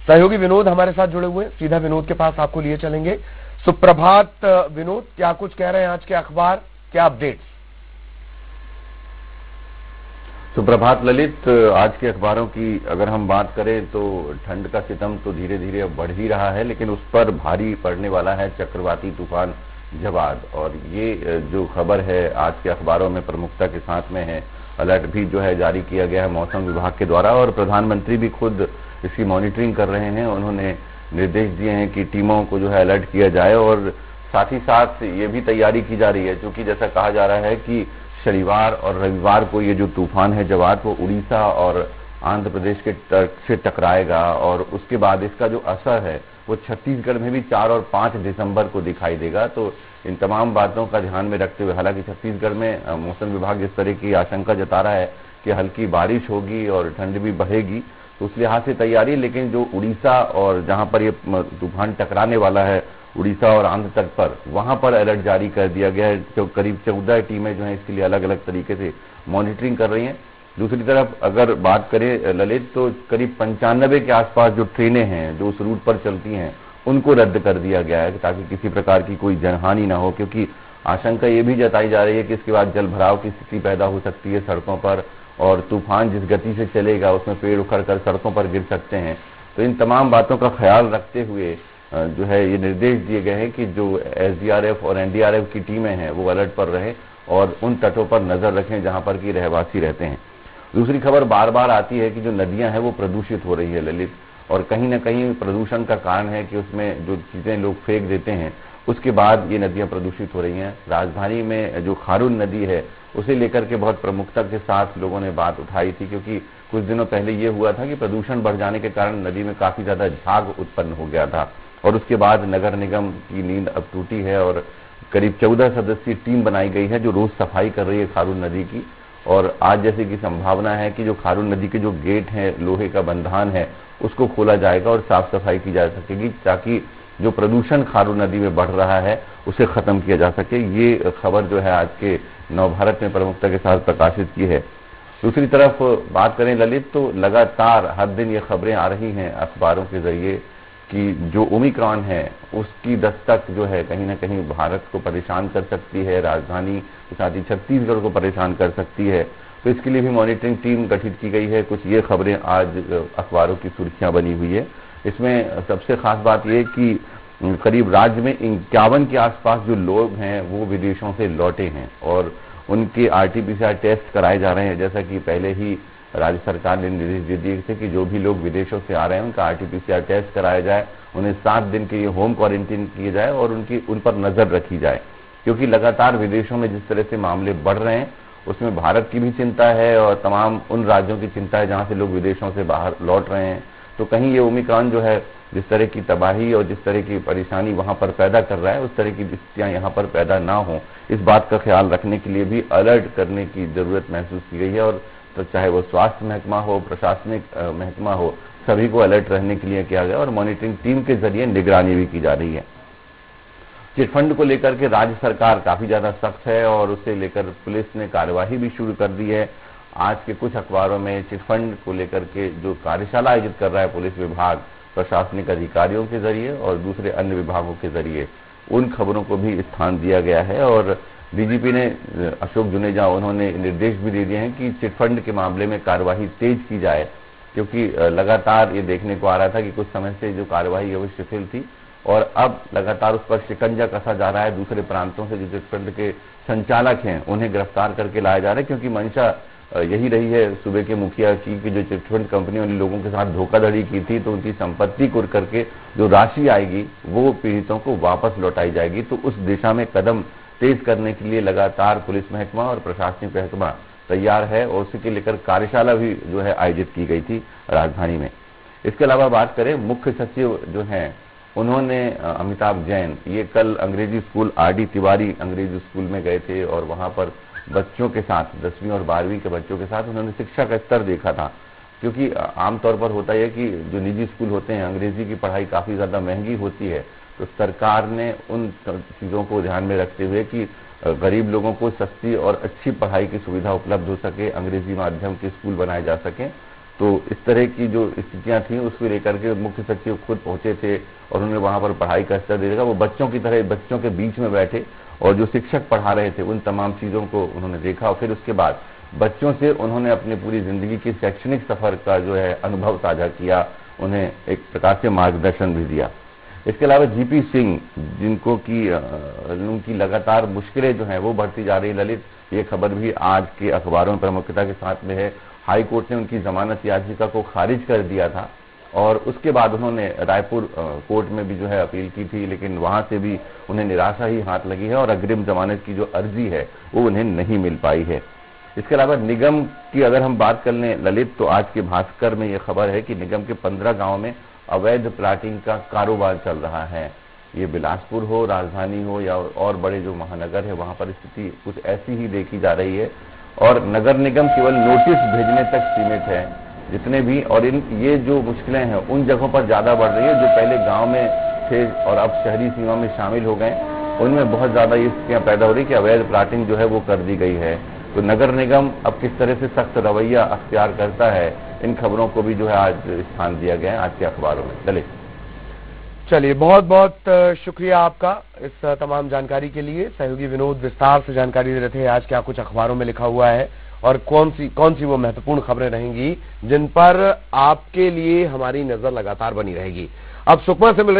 सहयोगी विनोद हमारे साथ जुड़े हुए हैं, सीधा विनोद के पास आपको लिए चलेंगे। सुप्रभात विनोद, क्या कुछ कह रहे हैं आज के अखबार, क्या अपडेट्स? सुप्रभात ललित। आज के अखबारों की अगर हम बात करें तो ठंड का सितम तो धीरे धीरे अब बढ़ ही रहा है, लेकिन उस पर भारी पड़ने वाला है चक्रवाती तूफान जवाद। और ये जो खबर है आज के अखबारों में प्रमुखता के साथ में है। अलर्ट भी जो है जारी किया गया है मौसम विभाग के द्वारा, और प्रधानमंत्री भी खुद इसकी मॉनिटरिंग कर रहे हैं। उन्होंने निर्देश दिए हैं कि टीमों को जो है अलर्ट किया जाए, और साथ ही साथ ये भी तैयारी की जा रही है, क्योंकि जैसा कहा जा रहा है कि शनिवार और रविवार को ये जो तूफान है जवाद वो उड़ीसा और आंध्र प्रदेश के तट से टकराएगा, और उसके बाद इसका जो असर है वो छत्तीसगढ़ में भी 4 और 5 दिसंबर को दिखाई देगा। तो इन तमाम बातों का ध्यान में रखते हुए, हालांकि छत्तीसगढ़ में मौसम विभाग इस तरह की आशंका जता रहा है कि हल्की बारिश होगी और ठंड भी बढ़ेगी, तो उस लिहाज से तैयारी। लेकिन जो उड़ीसा और जहां पर ये तूफान टकराने वाला है, उड़ीसा और आंध्र तट पर, वहां पर अलर्ट जारी कर दिया गया है। जो करीब 14 टीमें जो हैं इसके लिए अलग अलग तरीके से मॉनिटरिंग कर रही हैं। दूसरी तरफ अगर बात करें ललित, तो करीब 95 के आसपास जो ट्रेनें हैं जो उस रूट पर चलती हैं उनको रद्द कर दिया गया है, ताकि किसी प्रकार की कोई जनहानि ना हो, क्योंकि आशंका ये भी जताई जा रही है कि इसके बाद जल भराव की स्थिति पैदा हो सकती है सड़कों पर, और तूफान जिस गति से चलेगा उसमें पेड़ उखड़ कर सड़कों पर गिर सकते हैं। तो इन तमाम बातों का ख्याल रखते हुए जो है ये निर्देश दिए गए हैं कि जो एसडीआरएफ और एनडीआरएफ की टीमें हैं वो अलर्ट पर रहें और उन तटों पर नजर रखें जहां पर कि रहवासी रहते हैं। दूसरी खबर बार बार आती है कि जो नदियां हैं वो प्रदूषित हो रही है ललित, और कहीं ना कहीं प्रदूषण का कारण है कि उसमें जो चीजें लोग फेंक देते हैं उसके बाद ये नदियां प्रदूषित हो रही हैं। राजधानी में जो खारून नदी है उसे लेकर के बहुत प्रमुखता के साथ लोगों ने बात उठाई थी, क्योंकि कुछ दिनों पहले ये हुआ था कि प्रदूषण बढ़ जाने के कारण नदी में काफी ज्यादा झाग उत्पन्न हो गया था, और उसके बाद नगर निगम की नींद अब टूटी है और करीब 14 सदस्यीय टीम बनाई गई है जो रोज सफाई कर रही है खारून नदी की। और आज जैसे की संभावना है कि जो खारून नदी के जो गेट हैं, लोहे का बंधान है, उसको खोला जाएगा और साफ सफाई की जा सकेगी, ताकि जो प्रदूषण खारून नदी में बढ़ रहा है उसे खत्म किया जा सके। ये खबर जो है आज के नवभारत में प्रमुखता के साथ प्रकाशित की है। दूसरी तरफ बात करें ललित, तो लगातार हर दिन ये खबरें आ रही हैं अखबारों के जरिए कि जो ओमिक्रॉन है उसकी दस्तक जो है कहीं ना कहीं भारत को परेशान कर सकती है, राजधानी के साथ ही छत्तीसगढ़ को परेशान कर सकती है। तो इसके लिए भी मॉनिटरिंग टीम गठित की गई है। कुछ ये खबरें आज अखबारों की सुर्खियां बनी हुई है। इसमें सबसे खास बात यह कि करीब राज्य में 51 के आसपास जो लोग हैं वो विदेशों से लौटे हैं और उनके आरटीपीसीआर टेस्ट कराए जा रहे हैं। जैसा कि पहले ही राज्य सरकार ने निर्देश दे दिए थे कि जो भी लोग विदेशों से आ रहे हैं उनका आरटीपीसीआर टेस्ट कराया जाए, उन्हें 7 दिन के लिए होम क्वारंटीन किए जाए और उन पर नजर रखी जाए, क्योंकि लगातार विदेशों में जिस तरह से मामले बढ़ रहे हैं उसमें भारत की भी चिंता है और तमाम उन राज्यों की चिंता है जहां से लोग विदेशों से बाहर लौट रहे हैं। तो कहीं ये ओमिक्रॉन जो है जिस तरह की तबाही और जिस तरह की परेशानी वहां पर पैदा कर रहा है उस तरह की स्थितियां यहाँ पर पैदा ना हो, इस बात का ख्याल रखने के लिए भी अलर्ट करने की जरूरत महसूस की गई है। और तो चाहे वो स्वास्थ्य महकमा हो, प्रशासनिक महकमा हो, सभी को अलर्ट रहने के लिए किया गया और मॉनिटरिंग टीम के जरिए निगरानी भी की जा रही है। चिटफंड को लेकर के राज्य सरकार काफी ज्यादा सख्त है और उसे लेकर पुलिस ने कार्यवाही भी शुरू कर दी है। आज के कुछ अखबारों में चिटफंड को लेकर के जो कार्यशाला आयोजित कर रहा है पुलिस विभाग प्रशासनिक अधिकारियों के जरिए और दूसरे अन्य विभागों के जरिए, उन खबरों को भी स्थान दिया गया है। और डीजीपी ने अशोक जुनेजा उन्होंने निर्देश भी दे दिए हैं कि चिटफंड के मामले में कार्यवाही तेज की जाए, क्योंकि लगातार ये देखने को आ रहा था कि कुछ समय से जो कार्यवाही है वो शिथिल थी और अब लगातार उस पर शिकंजा कसा जा रहा है। दूसरे प्रांतों से जो चिटफंड के संचालक हैं उन्हें गिरफ्तार करके लाया जा रहा है, क्योंकि मंशा यही रही है सूबे के मुखिया की कि जो चिटफंड कंपनियों ने लोगों के साथ धोखाधड़ी की थी तो उनकी संपत्ति कुर्क करके जो राशि आएगी वो पीड़ितों को वापस लौटाई जाएगी। तो उस दिशा में कदम तेज करने के लिए लगातार पुलिस महकमा और प्रशासनिक महकमा तैयार है और उसी के लेकर कार्यशाला भी जो है आयोजित की गई थी राजधानी में। इसके अलावा बात करें मुख्य सचिव जो हैं उन्होंने अमिताभ जैन ये कल अंग्रेजी स्कूल आरडी तिवारी अंग्रेजी स्कूल में गए थे और वहां पर बच्चों के साथ 10वीं और 12वीं के बच्चों के साथ उन्होंने शिक्षा का स्तर देखा था, क्योंकि आमतौर पर होता है कि जो निजी स्कूल होते हैं अंग्रेजी की पढ़ाई काफी ज्यादा महंगी होती है, तो सरकार ने उन चीजों को ध्यान में रखते हुए कि गरीब लोगों को सस्ती और अच्छी पढ़ाई की सुविधा उपलब्ध हो सके, अंग्रेजी माध्यम के स्कूल बनाए जा सके, तो इस तरह की जो स्थितियां थी उसको लेकर के मुख्य सचिव खुद पहुंचे थे और उन्होंने वहां पर पढ़ाई का स्तर दे देखा। वो बच्चों की तरह बच्चों के बीच में बैठे और जो शिक्षक पढ़ा रहे थे उन तमाम चीजों को उन्होंने देखा और फिर उसके बाद बच्चों से उन्होंने अपनी पूरी जिंदगी की शैक्षणिक सफर का जो है अनुभव साझा किया, उन्हें एक प्रकार से मार्गदर्शन भी दिया। इसके अलावा जीपी सिंह, जिनको की उनकी लगातार मुश्किलें जो हैं वो बढ़ती जा रही ललित, ये खबर भी आज के अखबारों में प्रमुखता के साथ में है। हाई कोर्ट ने उनकी जमानत याचिका को खारिज कर दिया था और उसके बाद उन्होंने रायपुर कोर्ट में भी जो है अपील की थी, लेकिन वहां से भी उन्हें निराशा ही हाथ लगी है और अग्रिम जमानत की जो अर्जी है वो उन्हें नहीं मिल पाई है। इसके अलावा निगम की अगर हम बात कर लें ललित, तो आज के भास्कर में ये खबर है कि निगम के 15 गांव में अवैध प्लाटिंग का कारोबार चल रहा है। ये बिलासपुर हो, राजधानी हो या और बड़े जो महानगर है वहां पर स्थिति कुछ ऐसी ही देखी जा रही है और नगर निगम केवल नोटिस भेजने तक सीमित है जितने भी, और ये जो मुश्किलें हैं उन जगहों पर ज्यादा बढ़ रही है जो पहले गांव में थे और अब शहरी सीमा में शामिल हो गए, उनमें बहुत ज्यादा ये स्थितियां पैदा हो रही कि अवैध प्लाटिंग जो है वो कर दी गई है। तो नगर निगम अब किस तरह से सख्त रवैया अख्तियार करता है, इन खबरों को भी जो है आज स्थान दिया गया है आज के अखबारों में। चलिए, बहुत बहुत शुक्रिया आपका इस तमाम जानकारी के लिए। सहयोगी विनोद विस्तार से जानकारी दे रहे थे आज क्या कुछ अखबारों में लिखा हुआ है और कौन सी वो महत्वपूर्ण खबरें रहेंगी जिन पर आपके लिए हमारी नजर लगातार बनी रहेगी। अब सुकमा से मिल रही